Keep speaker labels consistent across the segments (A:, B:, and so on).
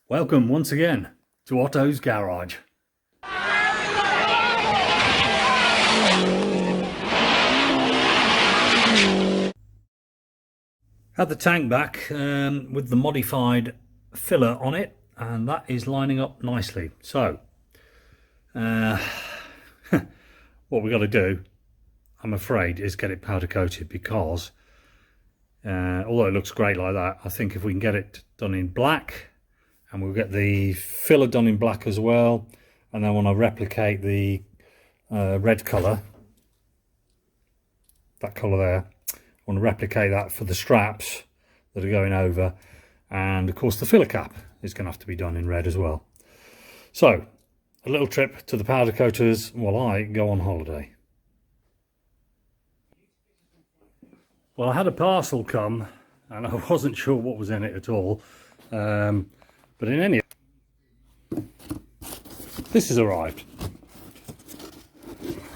A: Welcome once again to Otto's Garage. Had the tank back with the modified filler on it, and that is lining up nicely. So what we got to do, I'm afraid, is get it powder coated, because although it looks great like that, I think if we can get it done in black, and we'll get the filler done in black as well, and then when I replicate the red colour, that colour there, I want to replicate that for the straps that are going over, and of course the filler cap is going to have to be done in red as well. So a little trip to the powder coaters while I go on holiday. Well, I had a parcel come and I wasn't sure what was in it at all, but in any, this has arrived.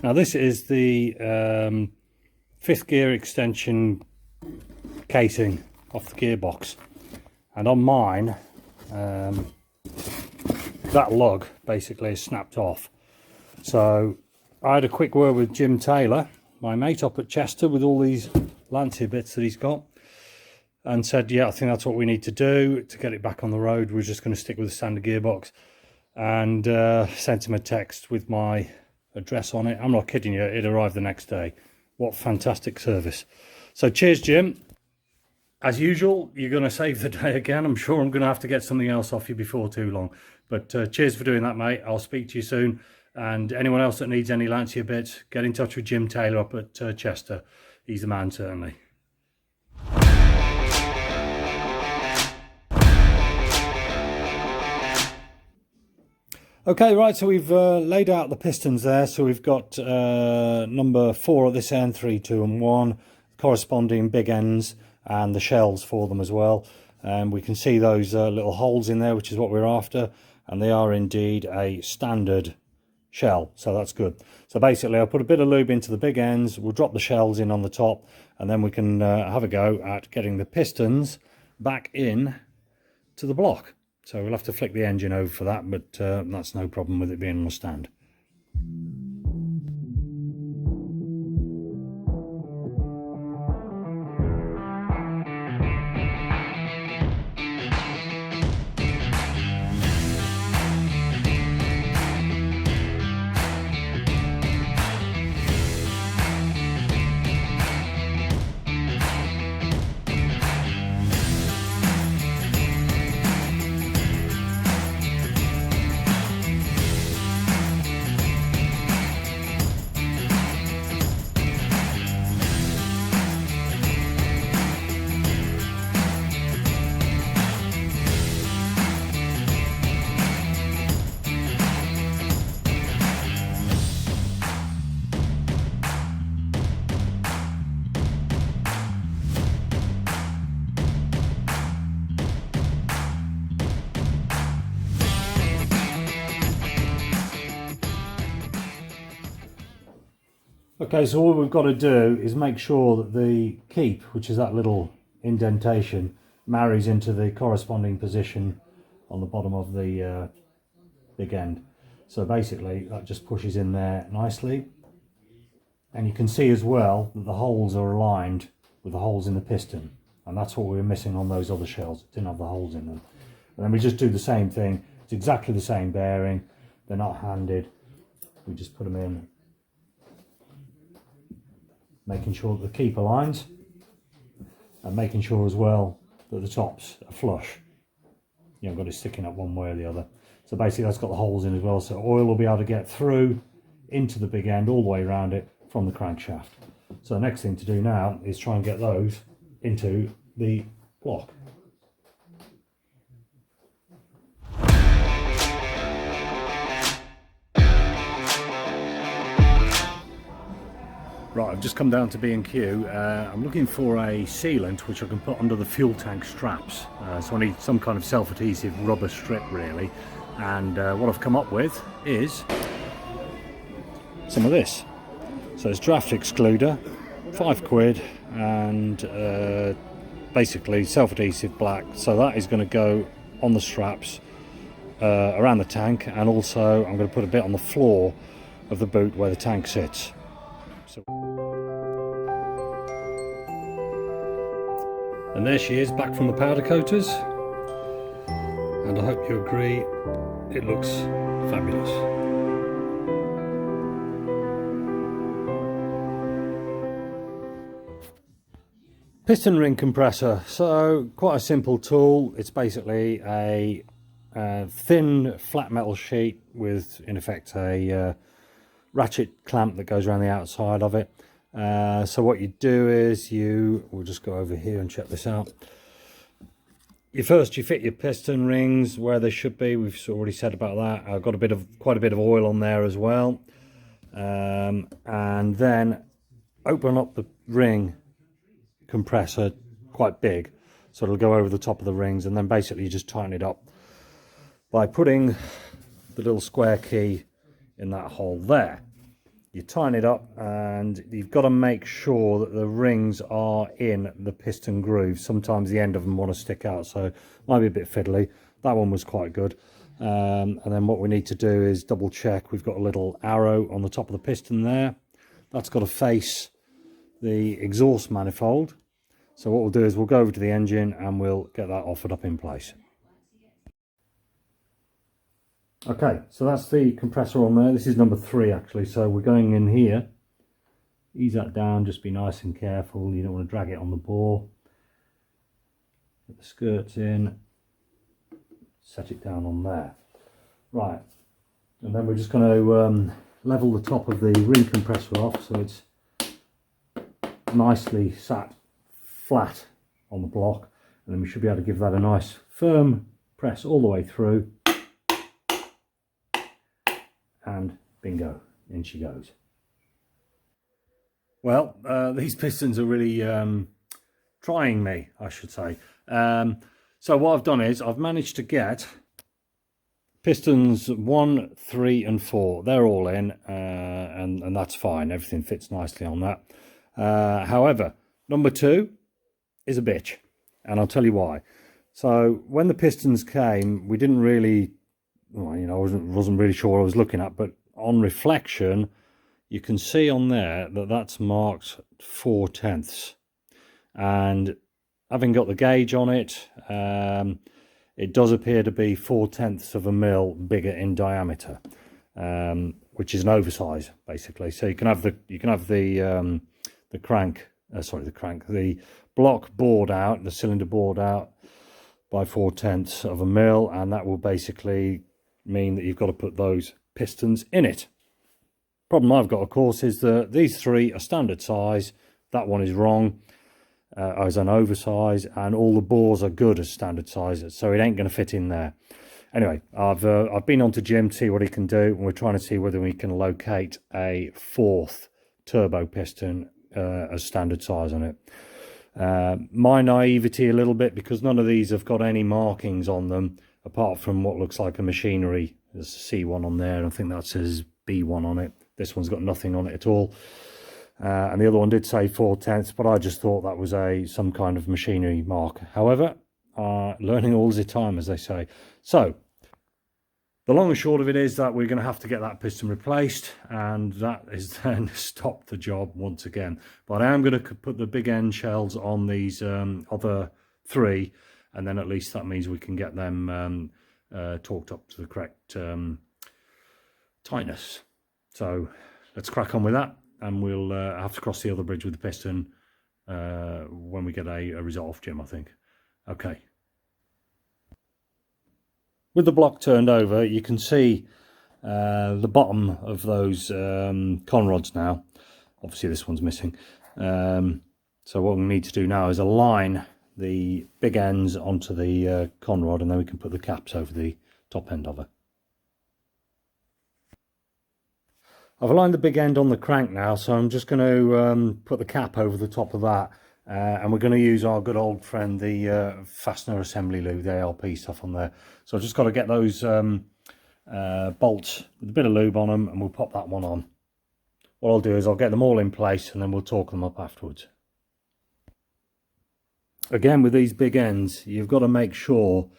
A: Now this is the fifth gear extension casing off the gearbox, and on mine that lug basically is snapped off. So I had a quick word with Jim Taylor, my mate up at Chester, with all these Lancia bits that he's got, and said, yeah, I think that's what we need to do to get it back on the road. We're just going to stick with the standard gearbox, and sent him a text with my address on it. I'm not kidding you, it arrived the next day. What fantastic service. So cheers, Jim. As usual, you're going to save the day again. I'm sure I'm going to have to get something else off you before too long, but cheers for doing that, mate. I'll speak to you soon, and anyone else that needs any Lancia bits, get in touch with Jim Taylor up at Chester. He's the man, certainly. Okay, right, so we've laid out the pistons there. So we've got number 4 at this end, 3, 2 and 1, corresponding big ends, and the shells for them as well. And we can see those little holes in there, which is what we're after, and they are indeed a standard shell, so that's good. So basically I'll put a bit of lube into the big ends, we'll drop the shells in on the top, and then we can have a go at getting the pistons back in to the block. So we'll have to flick the engine over for that, but that's no problem with it being on the stand. Okay, so all we've got to do is make sure that the keep, which is that little indentation, marries into the corresponding position on the bottom of the big end. So basically that just pushes in there nicely, and you can see as well that the holes are aligned with the holes in the piston, and that's what we were missing on those other shells. It didn't have the holes in them. And then we just do the same thing. It's exactly the same bearing, they're not handed, we just put them in, making sure that the keep aligns, and making sure as well that the tops are flush. You haven't got it sticking up one way or the other. So basically that's got the holes in as well, so oil will be able to get through into the big end all the way around it from the crankshaft. So the next thing to do now is try and get those into the block. Right, I've just come down to B&Q. I'm looking for a sealant which I can put under the fuel tank straps. So I need some kind of self-adhesive rubber strip really. And what I've come up with is some of this. So it's draft excluder, £5, and basically self-adhesive black. So that is going to go on the straps around the tank, and also I'm going to put a bit on the floor of the boot where the tank sits. So, and there she is, back from the powder coaters, and I hope you agree it looks fabulous. Piston ring compressor, so quite a simple tool. It's basically a thin flat metal sheet with, in effect, a ratchet clamp that goes around the outside of it. So what you do is we'll just go over here and check this out. You fit your piston rings where they should be. We've already said about that. I've got quite a bit of oil on there as well, and then open up the ring compressor quite big, so it'll go over the top of the rings, and then basically you just tighten it up by putting the little square key in that hole there. You tighten it up, and you've got to make sure that the rings are in the piston groove. Sometimes the end of them want to stick out, so it might be a bit fiddly. That one was quite good. And then what we need to do is double check. We've got a little arrow on the top of the piston there. That's got to face the exhaust manifold. So what we'll do is we'll go over to the engine and we'll get that offered up in place. Okay, so that's the compressor on there. This is number 3 actually, so we're going in here. Ease that down, just be nice and careful. You don't want to drag it on the bore. Get the skirts in, set it down on there. Right, and then we're just going to level the top of the ring compressor off so it's nicely sat flat on the block, and then we should be able to give that a nice firm press all the way through, and bingo, in she goes. Well, these pistons are really trying me, I should say. So what I've done is I've managed to get pistons 1, 3 and 4. They're all in, and that's fine. Everything fits nicely on that. However, number 2 is a bitch, and I'll tell you why. So when the pistons came, we didn't really, well, you know, I wasn't really sure what I was looking at, but on reflection you can see on there that that's marked 4/10, and having got the gauge on it, it does appear to be 4/10 of a mil bigger in diameter, which is an oversize basically. So you can have the block bored out, the cylinder bored out by 4/10 of a mil, and that will basically mean that you've got to put those pistons in it. Problem I've got, of course, is that these 3 are standard size. That one is wrong as an oversize, and all the bores are good as standard sizes, so it ain't going to fit in there. Anyway, I've been on to Jim to see what he can do, and we're trying to see whether we can locate a 4th turbo piston as standard size on it. My naivety a little bit, because none of these have got any markings on them apart from what looks like a machinery. There's a C1 on there, and I think that says B1 on it. This one's got nothing on it at all, and the other one did say 4/10, but I just thought that was some kind of machinery mark. However, learning all the time, as they say. So the long and short of it is that we're going to have to get that piston replaced, and that is then stop the job once again. But I am going to put the big end shells on these other 3, and then at least that means we can get them torqued up to the correct tightness. So let's crack on with that, and we'll have to cross the other bridge with the piston when we get a result, Jim, I think. Okay. With the block turned over, you can see the bottom of those con rods now. Obviously this one's missing. So what we need to do now is align the big ends onto the con rod, and then we can put the caps over the top end of it. I've aligned the big end on the crank now, so I'm just going to put the cap over the top of that, and we're going to use our good old friend, the fastener assembly lube, the ALP stuff on there. So I've just got to get those bolts with a bit of lube on them, and we'll pop that one on. What I'll do is I'll get them all in place, and then we'll torque them up afterwards. Again, with these big ends, you've got to make sure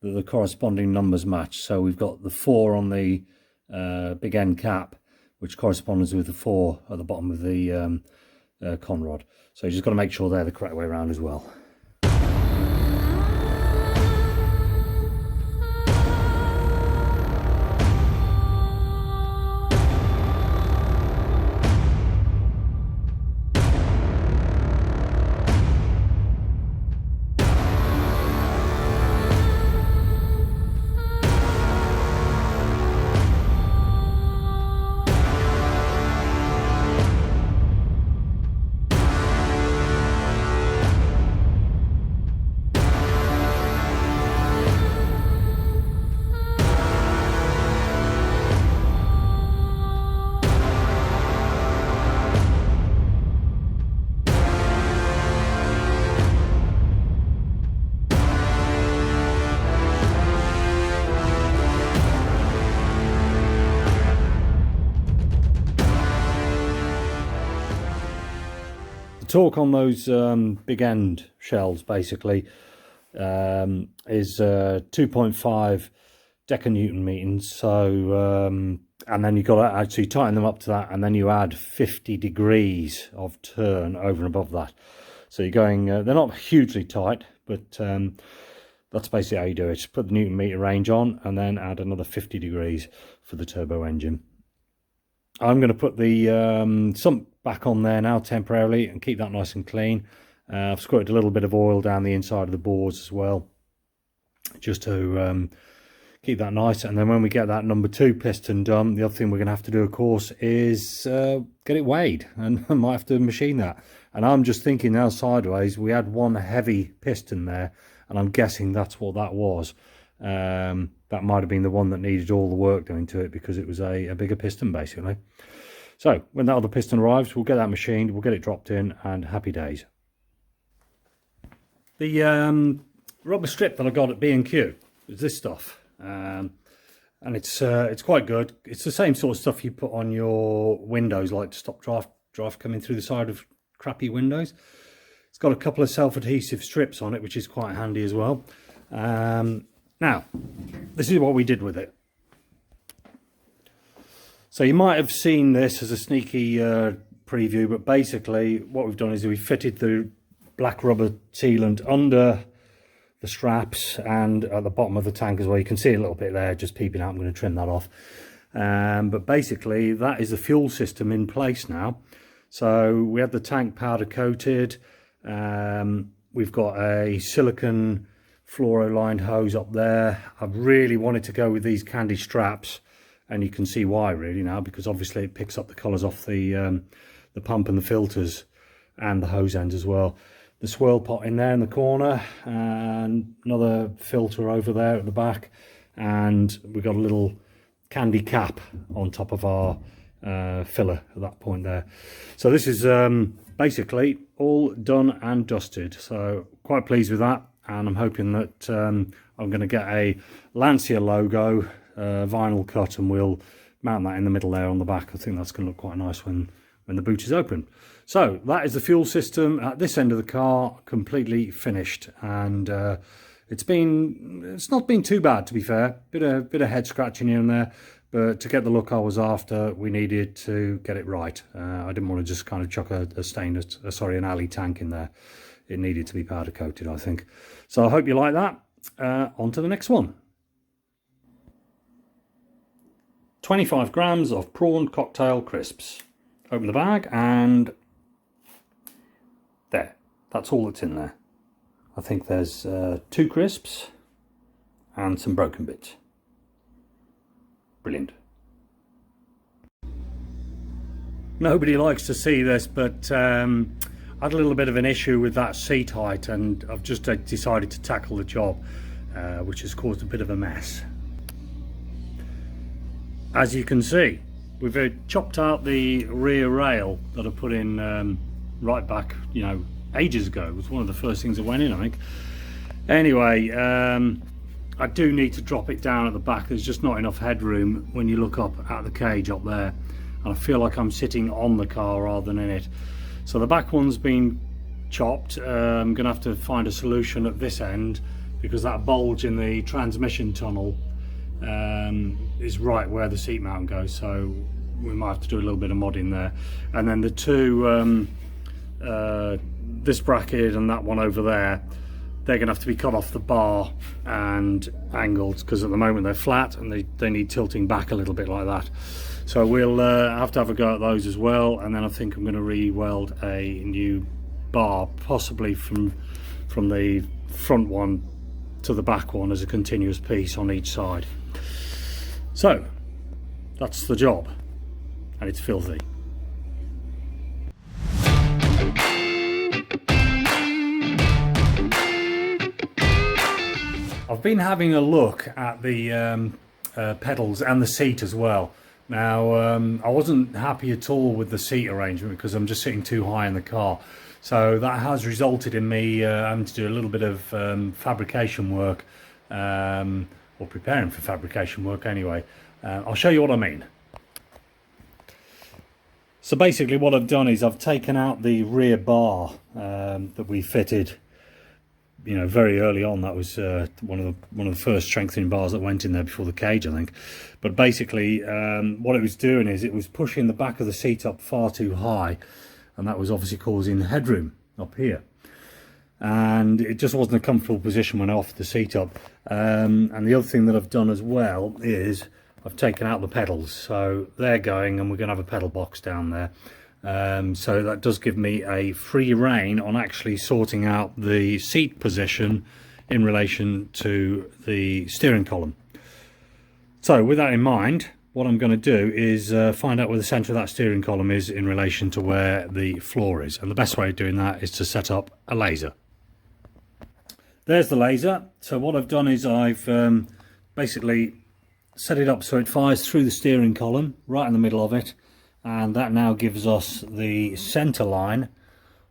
A: that the corresponding numbers match. So we've got the 4 on the big end cap, which corresponds with the 4 at the bottom of the con rod. So you just got to make sure they're the correct way around as well. Torque on those big end shells basically is 2.5 decanewton meters. So and then you've got to actually tighten them up to that, and then you add 50 degrees of turn over and above that. So you're going they're not hugely tight, but that's basically how you do it. Put the newton meter range on and then add another 50 degrees for the turbo engine. I'm going to put the sump back on there now temporarily and keep that nice and clean. I've squirted a little bit of oil down the inside of the boards as well, just to keep that nice. And then when we get that number 2 piston done, the other thing we're going to have to do, of course, is get it weighed, and I might have to machine that. And I'm just thinking now sideways, we had one heavy piston there, and I'm guessing that's what that was. That might have been the one that needed all the work doing to it, because it was a bigger piston basically. So when that other piston arrives, we'll get that machined, we'll get it dropped in, and happy days. The rubber strip that I got at B&Q is this stuff, and it's quite good. It's the same sort of stuff you put on your windows, like to stop draft coming through the side of crappy windows. It's got a couple of self-adhesive strips on it, which is quite handy as well. Now, this is what we did with it. So you might have seen this as a sneaky preview, but basically what we've done is we fitted the black rubber sealant under the straps and at the bottom of the tank as well. You can see a little bit there just peeping out. I'm going to trim that off. But basically that is the fuel system in place now. So we had the tank powder coated. We've got a silicone fluoro lined hose up there. I really wanted to go with these candy straps, and you can see why really now, because obviously it picks up the colours off the pump and the filters and the hose ends as well. The swirl pot in there in the corner, and another filter over there at the back, and we've got a little candy cap on top of our filler at that point there. So this is basically all done and dusted, so quite pleased with that. And I'm hoping that I'm going to get a Lancia logo vinyl cut, and we'll mount that in the middle there on the back. I think that's going to look quite nice when the boot is open. So that is the fuel system at this end of the car, completely finished, and it's not been too bad, to be fair. Bit of head scratching here and there, but to get the look I was after, we needed to get it right. I didn't want to just kind of chuck an alley tank in there. It needed to be powder coated, I think. So I hope you like that. On to the next one. 25 grams of prawn cocktail crisps. Open the bag, and there. That's all that's in there. I think there's 2 crisps and some broken bits. Brilliant. Nobody likes to see this, but I had a little bit of an issue with that seat height, and I've just decided to tackle the job, which has caused a bit of a mess. As you can see, we've chopped out the rear rail that I put in right back, ages ago. It was one of the first things that went in, I think. Anyway, I do need to drop it down at the back. There's just not enough headroom when you look up at the cage up there, and I feel like I'm sitting on the car rather than in it. So the back one's been chopped. I'm going to have to find a solution at this end, because that bulge in the transmission tunnel is right where the seat mount goes, so we might have to do a little bit of modding there. And then the two, this bracket and that one over there, they're going to have to be cut off the bar and angled, because at the moment they're flat and they need tilting back a little bit like that. So we'll have to have a go at those as well, and then I think I'm going to re-weld a new bar, possibly from the front one to the back one as a continuous piece on each side. So that's the job, and it's filthy. I've been having a look at the pedals and the seat as well. Now I wasn't happy at all with the seat arrangement because I'm just sitting too high in the car, so that has resulted in me having to do a little bit of fabrication work, or preparing for fabrication work anyway. I'll show you what I mean. So basically what I've done is I've taken out the rear bar that we fitted, you know, very early on. That was one of the first strengthening bars that went in there before the cage, I think. But basically what it was doing is it was pushing the back of the seat up far too high, and that was obviously causing headroom up here, and it just wasn't a comfortable position when I offered the seat up. And the other thing that I've done as well is I've taken out the pedals, so they're going, and we're going to have a pedal box down there. So that does give me a free rein on actually sorting out the seat position in relation to the steering column. So with that in mind, what I'm going to do is find out where the centre of that steering column is in relation to where the floor is, and the best way of doing that is to set up a laser. There's the laser. So what I've done is I've basically set it up so it fires through the steering column right in the middle of it, and that now gives us the centre line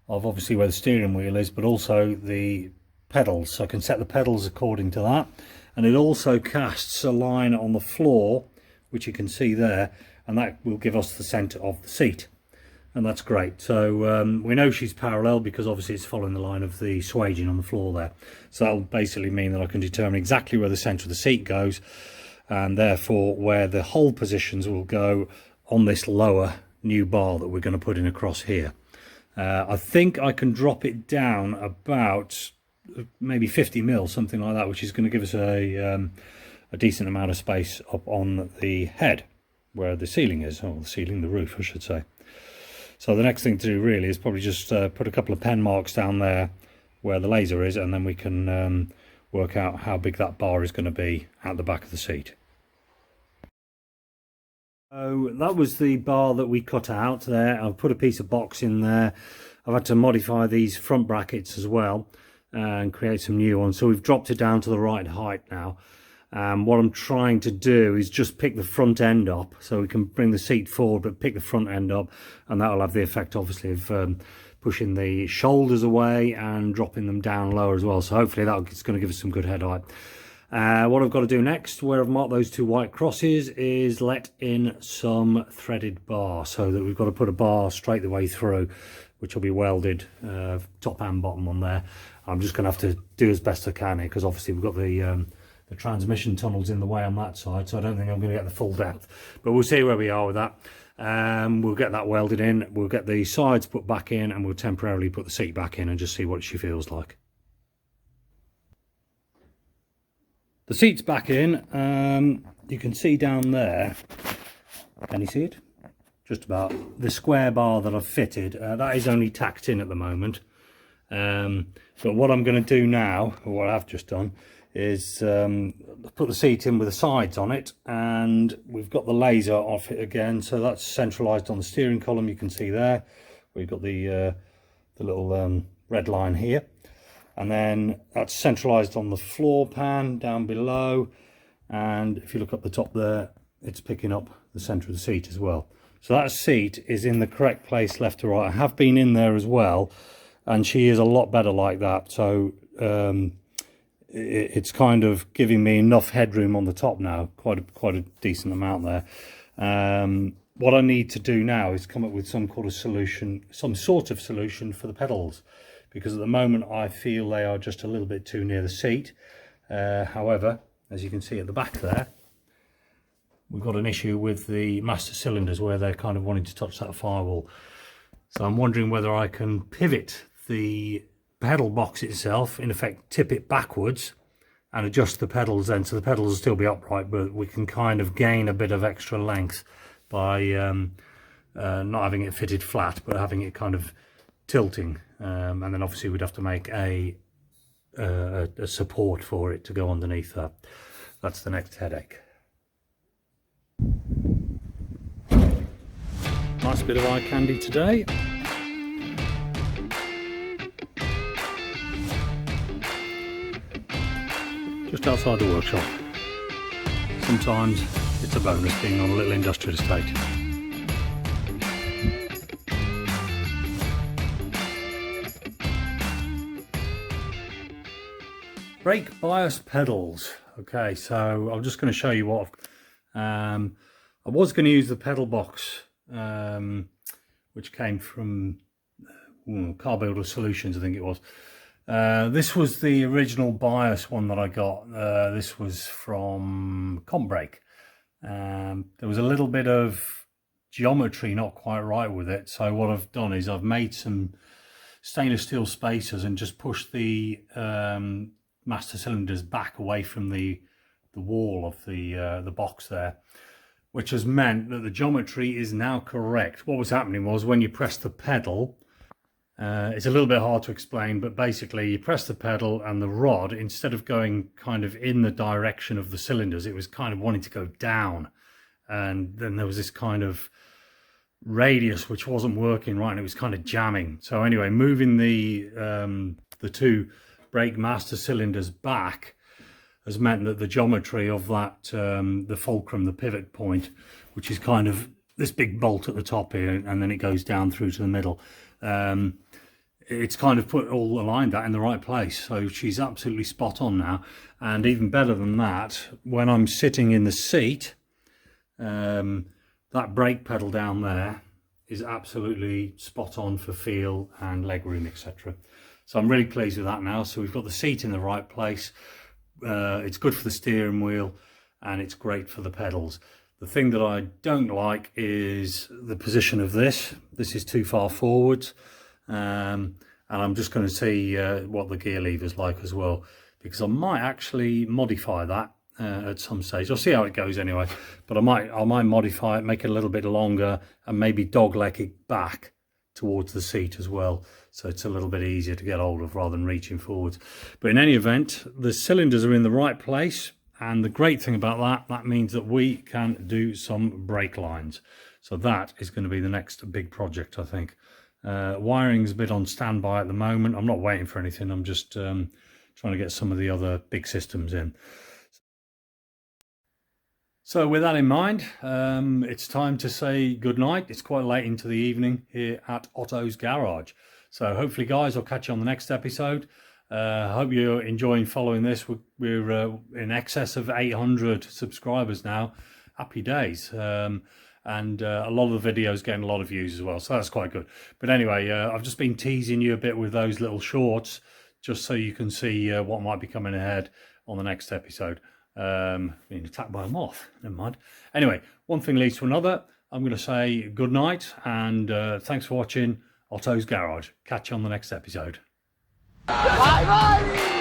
A: of obviously where the steering wheel is, but also the pedals, so I can set the pedals according to that. And it also casts a line on the floor, which you can see there, and that will give us the centre of the seat, and that's great. So we know she's parallel because obviously it's following the line of the swaging on the floor there, so that'll basically mean that I can determine exactly where the centre of the seat goes, and therefore where the hold positions will go on this lower new bar that we're going to put in across here. I think I can drop it down about maybe 50 mil, something like that, which is going to give us a decent amount of space up on the head where the ceiling is, or the roof I should say. So the next thing to do really is probably just put a couple of pen marks down there where the laser is, and then we can work out how big that bar is going to be at the back of the seat. So that was the bar that we cut out there. I've put a piece of box in there. I've had to modify these front brackets as well and create some new ones. So we've dropped it down to the right height now. What I'm trying to do is just pick the front end up, so we can bring the seat forward but pick the front end up, and that will have the effect obviously of pushing the shoulders away and dropping them down lower as well. So hopefully that's going to give us some good head height. What I've got to do next, where I've marked those two white crosses, is let in some threaded bar, so that we've got to put a bar straight the way through, which will be welded top and bottom on there. I'm just going to have to do as best I can here, because obviously we've got the transmission tunnels in the way on that side, so I don't think I'm going to get the full depth, but we'll see where we are with that. We'll get that welded in, we'll get the sides put back in, and we'll temporarily put the seat back in and just see what she feels like. The seat's back in. You can see down there, can you see it? Just about the square bar that I've fitted, that is only tacked in at the moment. But what I'm going to do now, or what I've just done, is put the seat in with the sides on it, and we've got the laser off it again, so that's centralised on the steering column. You can see there we've got the little red line here, and then that's centralised on the floor pan down below, and if you look up the top there, it's picking up the centre of the seat as well. So that seat is in the correct place left to right. I have been in there as well, and she is a lot better like that, so it's kind of giving me enough headroom on the top now, quite a decent amount there. What I need to do now is come up with some sort of solution for the pedals, because at the moment I feel they are just a little bit too near the seat, However, as you can see at the back there, we've got an issue with the master cylinders where they're kind of wanting to touch that firewall. So I'm wondering whether I can pivot the pedal box itself, in effect tip it backwards and adjust the pedals then, so the pedals will still be upright, but we can kind of gain a bit of extra length by not having it fitted flat, but having it kind of tilting. And then obviously we'd have to make a support for it to go underneath that. That's the next headache. Nice bit of eye candy today. Just outside the workshop. Sometimes it's a bonus being on a little industrial estate. Brake bias pedals. Okay, so I'm just going to show you what I was going to use the pedal box which came from Car Builder Solutions, I think it was. This was the original bias one that I got. This was from Combrake. There was a little bit of geometry not quite right with it, so what I've done is I've made some stainless steel spacers and just pushed the master cylinders back away from the wall of the box there, which has meant that the geometry is now correct. What was happening was when you press the pedal, it's a little bit hard to explain, but basically you press the pedal and the rod, instead of going kind of in the direction of the cylinders, it was kind of wanting to go down, and then there was this kind of radius which wasn't working right and it was kind of jamming. So anyway, moving the two brake master cylinders back has meant that the geometry of that the fulcrum, the pivot point, which is kind of this big bolt at the top here, and then it goes down through to the middle, it's kind of all aligned that in the right place. So she's absolutely spot on now. And even better than that, when I'm sitting in the seat, that brake pedal down there is absolutely spot on for feel and leg room, etc. So I'm really pleased with that now. So we've got the seat in the right place. It's good for the steering wheel and it's great for the pedals. The thing that I don't like is the position of this. This is too far forwards, and I'm just going to see what the gear lever's like as well, because I might actually modify that at some stage. I'll see how it goes anyway, but I might modify it, make it a little bit longer, and maybe dogleg it back towards the seat as well, so it's a little bit easier to get hold of rather than reaching forwards. But in any event, the cylinders are in the right place, and the great thing about that means that we can do some brake lines. So that is going to be the next big project, I think. Wiring's a bit on standby at the moment. I'm not waiting for anything, I'm just trying to get some of the other big systems in. So with that in mind, it's time to say goodnight. It's quite late into the evening here at Otto's Garage. So hopefully, guys, I'll catch you on the next episode. I hope you're enjoying following this. We're in excess of 800 subscribers now. Happy days. And a lot of the videos getting a lot of views as well, so that's quite good. But anyway, I've just been teasing you a bit with those little shorts, just so you can see what might be coming ahead on the next episode. Being attacked by a moth, never mind. Anyway, one thing leads to another. I'm going to say good night, and thanks for watching Otto's Garage. Catch you on the next episode. Bye bye.